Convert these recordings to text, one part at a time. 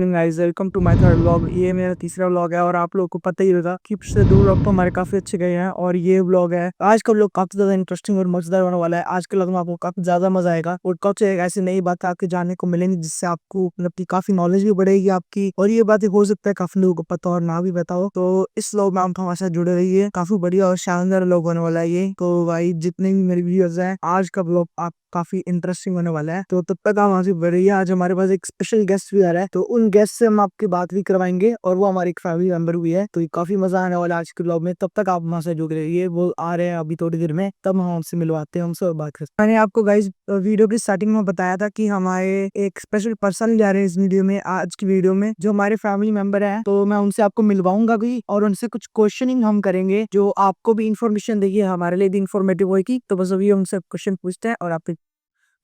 Guys welcome to my third vlog. ये मेरा तीसरा व्लॉग है और आप लोगों को पता ही होगा कि पिछले दो व्लॉग तो हमारे काफी अच्छे गए हैं और ये व्लॉग है आज का व्लॉग काफी ज्यादा इंटरेस्टिंग और मजेदार होने वाला है। आज के व्लॉग में आपको काफी ज्यादा मजा आएगा और कुछ ऐसी नई बातें आपके जानने को मिलेंगी जिससे आपको मतलब की काफी नॉलेज भी बढ़ेगी आपकी, और ये बातें हो सकता है काफी लोगों को पता और ना भी पता हो। तो इस व्लॉग में आप हमारे साथ जुड़े रहिए, काफी बढ़िया और शानदार व्लॉग होने वाला है ये। तो भाई जितने भी मेरे व्यूअर्स हैं, आज का व्लॉग आप काफी इंटरेस्टिंग होने वाला है। तो तब तक आप वहां से बढ़िए। आज हमारे पास एक स्पेशल गेस्ट भी आ रहा है, तो उन गेस्ट से हम आपकी बात भी करवाएंगे और वो हमारे एक फैमिली मेंबर भी है। तो ये काफी मजा आने वाला है आज के ब्लॉग में। तब तक आप वहां से जुड़ रहिए, वो आ रहे हैं अभी थोड़ी देर में, तब हम उनसे मिलवाते हैं, उनसे बात करते हैं। मैंने आपको गाइज वीडियो की स्टार्टिंग में बताया था कि हमारे एक स्पेशल पर्सन जा रहे हैं इस वीडियो में, आज की वीडियो में जो हमारे फैमिली मेंबर है। तो मैं उनसे आपको मिलवाऊंगा भी और उनसे कुछ क्वेश्चनिंग हम करेंगे जो आपको भी इन्फॉर्मेशन देगी, हमारे लिए भी इन्फॉर्मेटिव होगी। तो बस अभी उनसे क्वेश्चन पूछते हैं और आप।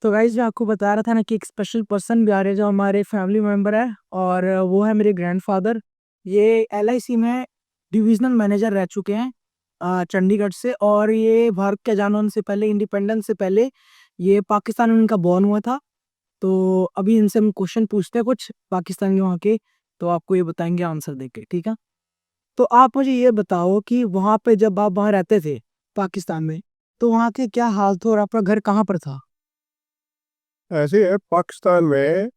तो गाइज मैं आपको बता रहा था ना कि एक स्पेशल पर्सन भी आ रहे हैं जो हमारे फैमिली मेंबर है, और वो है मेरे ग्रैंडफादर। ये एलआईसी में डिविजनल मैनेजर रह चुके हैं चंडीगढ़ से, और ये भारत के आजाद से पहले, इंडिपेंडेंस से पहले ये पाकिस्तान में उनका बॉर्न हुआ था। तो अभी इनसे हम क्वेश्चन पूछते हैं कुछ पाकिस्तान के वहाँ के, तो आपको ये बताएंगे आंसर देके, ठीक है। तो आप मुझे ये बताओ कि वहाँ पे जब आप वहाँ रहते थे पाकिस्तान में, तो वहाँ के क्या हाल थे और आपका घर कहाँ पर था? ऐसे है पाकिस्तान में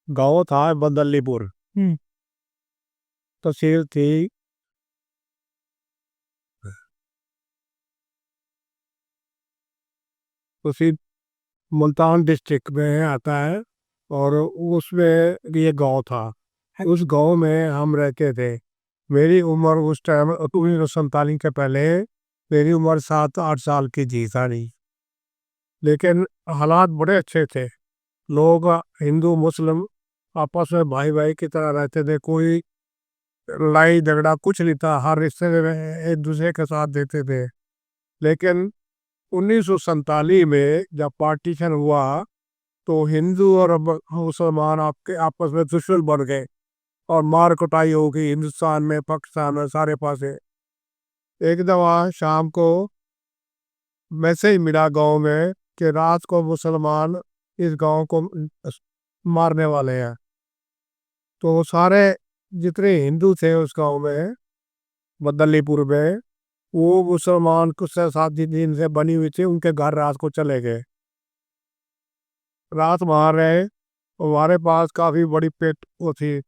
गांव था बदलीपुर। हम्म। तहसील थी उसी मुल्तान डिस्ट्रिक्ट में आता है। और उसमें ये गांव था। उस गांव में हम रहते थे। मेरी उम्र उस टाइम 1947 के पहले मेरी उम्र 7-8 साल की थी सारी। लेकिन हालात बड़े अच्छे थे। लोग हिंदू मुस्लिम आपस में भाई भाई की तरह रहते थे। कोई लड़ाई झगड़ा कुछ नहीं था। हर रिश्ते में एक दूसरे के साथ देते थे। लेकिन 1947 में जब पार्टीशन हुआ तो हिंदू और मुसलमान आपके आपस में दुश्मन बन गए और मार कुटाई हो गई हिंदुस्तान में, पाकिस्तान में, सारे पासे। एक दफा शाम को मैसेज मिला गांव में कि रात को मुसलमान इस गांव को मारने वाले हैं। तो सारे जितने हिंदू थे उस गांव में, बदलीपुर में, वो मुसलमान कुछ 7 दिन से बनी हुई थी, उनके घर रात को चले गए। रात वहाँ रहे। हमारे पास काफ़ी बड़ी पेट वो थी,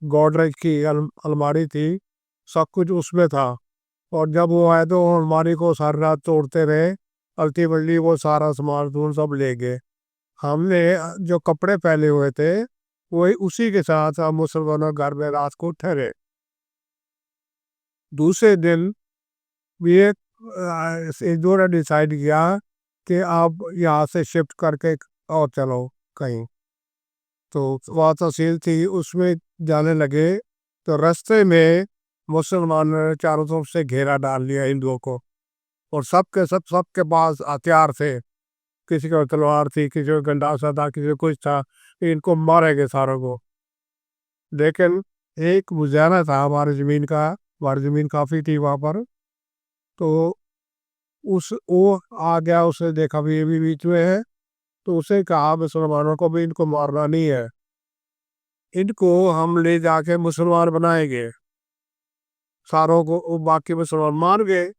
गोदरेज की अलमारी थी, सब कुछ उसमें था। और जब वो आए तो अलमारी को सारी रात तोड़ते रहे। अल्टीमेटली वो सारा सामान तून सब ले गए। हमने जो कपड़े पहने हुए थे वही उसी के साथ हम मुसलमानों के घर में रात को ठहरे। दूसरे दिन ये इन्होंने डिसाइड किया कि आप यहाँ से शिफ्ट करके और चलो कहीं। तो वहाँ तहसील थी उसमें जाने लगे। तो रास्ते में मुसलमानों ने चारों तरफ से घेरा डाल लिया हिंदुओं को। और सबके पास हथियार थे। किसी को तलवार थी, किसी को गंडासा था, किसी को कुछ था। इनको मारेंगे सारों को। लेकिन एक मुजाना था हमारी ज़मीन का। हमारी ज़मीन काफ़ी थी वहाँ पर। तो उस वो आ गया, उसने देखा भी ये भी बीच में है। तो उसे कहा मुसलमानों को भी इनको मारना नहीं है, इनको हम ले जाके मुसलमान बनाएंगे सारों को। वो बाकी मुसलमान मान गए।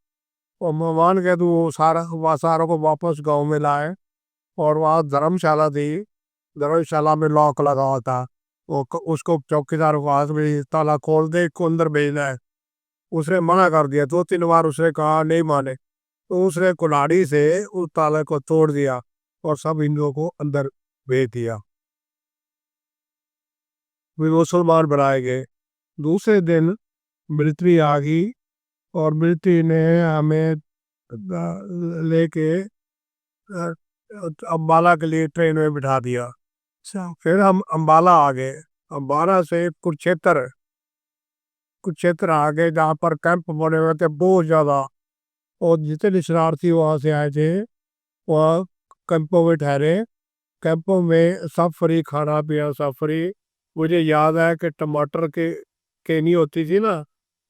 और मान गए तो वो सारों को वापस गांव में लाए। और वहाँ धर्मशाला थी। धर्मशाला में लॉक लगा हुआ था। उसको चौकीदार को हाथ में ताला खोल दे, इसको अंदर भेजना है। उसने मना कर दिया, 2-3 बार उसने कहा, नहीं माने। तो उसने कुल्हाड़ी से उस ताले को तोड़ दिया और सब हिंदुओं को अंदर भेज दिया। वे मुसलमान बनाए गए। दूसरे दिन मिलिट्री आ गई और मिलिट्री ने हमें लेके अम्बाला के लिए ट्रेन में बिठा दिया। अच्छा, फिर हम अम्बाला आ गए। अम्बाला से कुरुक्षेत्र आ गए जहाँ पर कैंप बने हुए थे बहुत ज़्यादा। और जितने शरारती वहाँ से आए थे वह कैंपों में ठहरे। कैंपों में सब फ्री, खाना पीना सब फ्री। मुझे याद है कि टमाटर के केनी होती थी ना,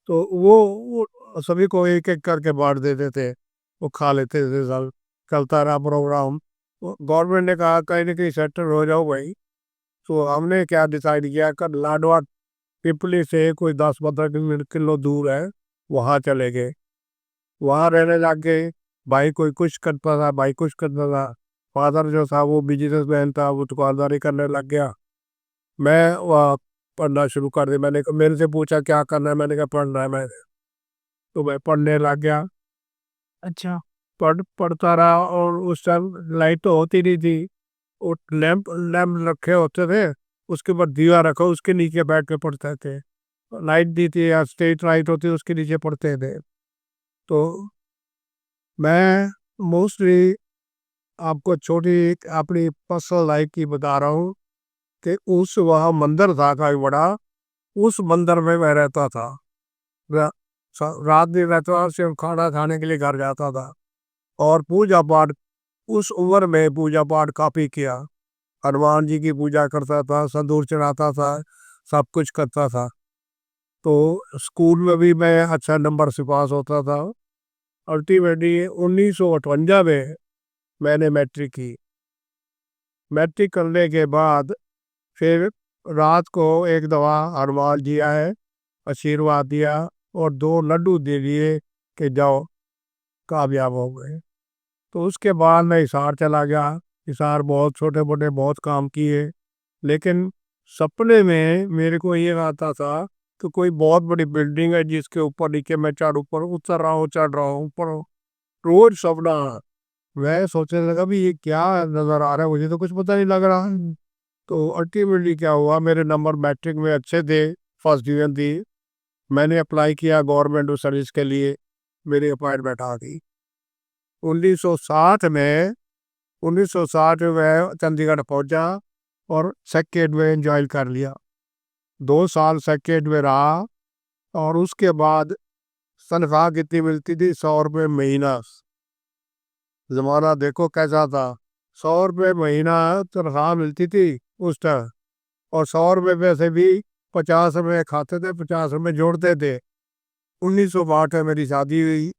तो वो सभी को एक एक करके बांट देते थे। वो खा लेते थे सब। चलता रहा प्रोग्राम। गवर्नमेंट ने कहा कहीं ना कहीं सेटल हो जाओ भाई, तो हमने क्या डिसाइड किया कि लाडवा पिपली से कोई 10-15 किलो दूर है, वहाँ चले गए। वहाँ रहने लग गए। भाई कोई कुछ करता था, भाई कुछ करता था। फादर जो था वो बिजनेसमैन था, वो दुकानदारी करने लग गया। मैं वहाँ पढ़ना शुरू कर दिया। मैंने मेरे से पूछा क्या करना है, मैंने कहा पढ़ना है मैंने। तो मैं पढ़ने लग गया। अच्छा। पढ़ता रहा, और उस टाइम लाइट तो होती नहीं थी। वो लैंप लैंप रखे होते थे, उसके ऊपर दिया रखो, उसके नीचे बैठ के पढ़ते थे। लाइट दी थी या स्ट्रीट लाइट होती, उसके नीचे पढ़ते थे। तो मैं मोस्टली आपको छोटी एक अपनी पर्सनल लाइफ की बता रहा हूँ कि उस वहाँ मंदिर था काफी बड़ा। उस मंदिर में मैं रहता था। रा, रात दिन रहता था, सिर्फ खाना खाने के लिए घर जाता था। और पूजा पाठ उस उम्र में पूजा पाठ काफी किया। हनुमान जी की पूजा करता था, संदूर चढ़ाता था, सब कुछ करता था। तो स्कूल में भी मैं अच्छा नंबर से पास होता था। अल्टीमेटली 1958 में मैंने मैट्रिक की। मैट्रिक करने के बाद फिर रात को एक दवा हनुमान जी आए, आशीर्वाद दिया और 2 लड्डू दे दिए कि जाओ कामयाब हो गए। तो उसके बाद मैं हिसार चला गया। हिसार बहुत छोटे मोटे बहुत काम किए, लेकिन सपने में मेरे को ये आता था कि कोई बहुत बड़ी बिल्डिंग है जिसके ऊपर नीचे मैं ऊपर उतर रहा हूँ, चढ़ रहा हूँ ऊपर। रोज सपना। मैं सोचने लगा भी ये क्या नजर आ रहा है, मुझे तो कुछ पता नहीं लग रहा है। तो अल्टीमेटली क्या हुआ, मेरे नंबर मैट्रिक में अच्छे थे, फर्स्ट डिवीजन थी। मैंने अप्लाई किया गवर्नमेंट सर्विस के लिए, मेरी अपॉइंटमेंट आ गई। 1960 में 1960 में मैं चंडीगढ़ पहुंचा और सेकेंड में ज्वाइन कर लिया। 2 साल सेकेंड में रहा, और उसके बाद तनख्वाह कितनी मिलती थी, 100 रुपये महीना। जमाना देखो कैसा था। 100 रुपये महीना तनख्वाह मिलती थी उस टाइम। और 100 रुपये में से भी 50 रुपये खाते थे, 50 रुपये जोड़ते थे। 1962 में मेरी शादी हुई।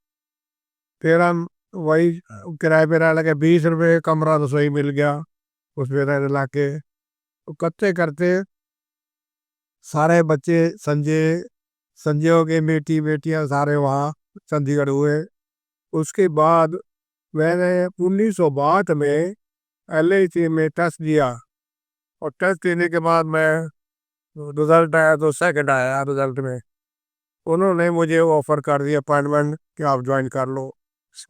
फिर हम वही किराए पे रहने लगे। 20 रुपये कमरा रसोई मिल गया, उसमें रहने लग के। तो करते करते सारे बच्चे संजय संजयों के बेटी बेटियां सारे वहाँ चंडीगढ़ हुए। उसके बाद मैंने 1962 में LIC में टेस्ट दिया, और टेस्ट देने के बाद मैं रिजल्ट आया तो सेकंड आया रिजल्ट में। उन्होंने मुझे ऑफर कर दिया अपॉइंटमेंट कि आप ज्वाइन कर लो,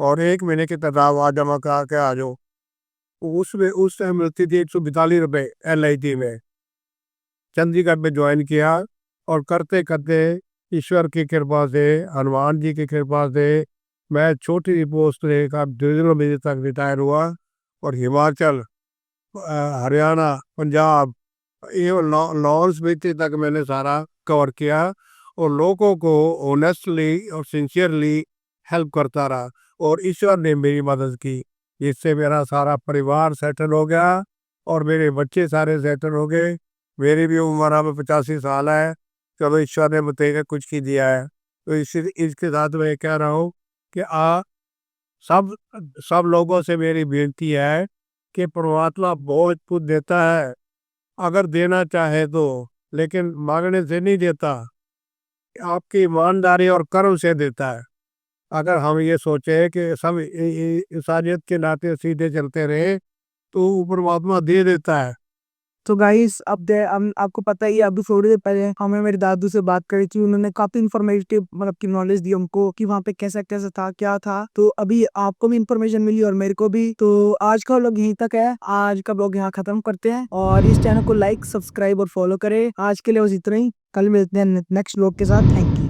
और 1 महीने की तनख्वाह जमा करा के आ जाओ। उसमें उस टाइम मिलती थी 142 रुपये LIC में। चंडीगढ़ में ज्वाइन किया, और करते करते ईश्वर की कृपा से, हनुमान जी की कृपा से मैं छोटी पोस्ट से डिवीजनल मैनेजर तक रिटायर हुआ। और हिमाचल, हरियाणा, पंजाब, ये लॉन्स स्पीति तक मैंने सारा कवर किया, और लोगों को ऑनेस्टली और सिंसियरली हेल्प करता रहा। और ईश्वर ने मेरी मदद की, जिससे मेरा सारा परिवार सेटल हो गया, और मेरे बच्चे सारे सेटल हो गए। मेरी भी उम्र अब 85 साल है। चलो ईश्वर ने मुझे कुछ की दिया है। तो इसके साथ मैं कह रहा हूँ कि सब सब लोगों से मेरी विनती है कि परमात्मा बहुत कुछ देता है अगर देना चाहे तो, लेकिन मांगने से नहीं देता, आपकी ईमानदारी और कर्म से देता है। अगर हम ये सोचे कि सब इंसानियत के नाते सीधे चलते रहे तो परमात्मा दे देता है। तो गाइस अब आपको पता ही है, अभी थोड़ी देर पहले हमें मेरे दादू से बात करी थी। उन्होंने काफी इन्फॉर्मेटिव मतलब की नॉलेज दी हमको कि वहाँ पे कैसा कैसा था क्या था। तो अभी आपको भी इन्फॉर्मेशन मिली और मेरे को भी। तो आज का व्लॉग यहीं तक है। आज का व्लॉग यहाँ खत्म करते हैं, और इस चैनल को लाइक सब्सक्राइब और फॉलो करें। आज के लिए बस इतना ही। कल मिलते हैं नेक्स्ट व्लॉग के साथ। Thank you.